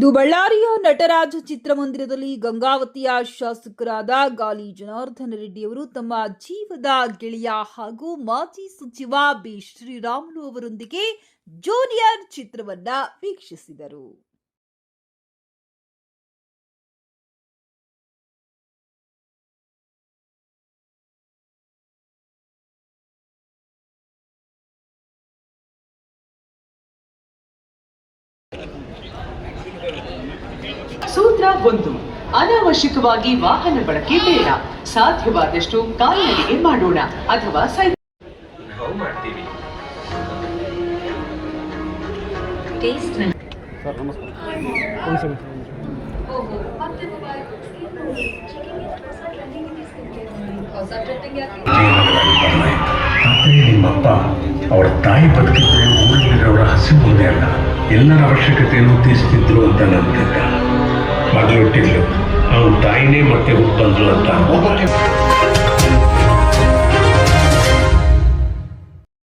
ಇಂದು ಬಳ್ಳಾರಿಯ ನಟರಾಜ ಚಿತ್ರಮಂದಿರದಲ್ಲಿ ಗಂಗಾವತಿಯ ಶಾಸಕರಾದ ಗಾಲಿ ಜನಾರ್ದನ ರೆಡ್ಡಿಯವರು ತಮ್ಮ ಜೀವದ ಗೆಳೆಯ ಹಾಗೂ ಮಾಜಿ ಸಚಿವ ಬಿ ಶ್ರೀರಾಮುಲು ಅವರೊಂದಿಗೆ ಜೂನಿಯರ್ ಚಿತ್ರವನ್ನ ವೀಕ್ಷಿಸಿದರು. ಸೂತ್ರ 1. ಅನಾವಶ್ಯಕವಾಗಿ ವಾಹನ ಬಳಕೆ ಬೇಡ. ಸಾಧ್ಯವಾದಷ್ಟು ಕಾಲ್ನಡಿಗೆ ಮಾಡೋಣ ಅಥವಾ ನಾವು ಮಾಡ್ತೀವಿ. ನಿಮ್ಮಪ್ಪ ಅವರ ತಾಯಿ ಬದುಕಿದ್ರೆ ಊರಿನವರ ಹಸಿವು ಒಂದೇ ಅಲ್ಲ, ಎಲ್ಲರ ಅವಶ್ಯಕತೆಯನ್ನು ತೀರಿಸ್ತಿದ್ರು ಅಂತ ನಂಬಿದ್ದ. ಮಗಳು ಹುಟ್ಟಿದ್ಲು, ಅವನ ತಾಯಿನೇ ಮತ್ತೆ ಹುಟ್ಟು ಬಂದ್ರು ಅಂತ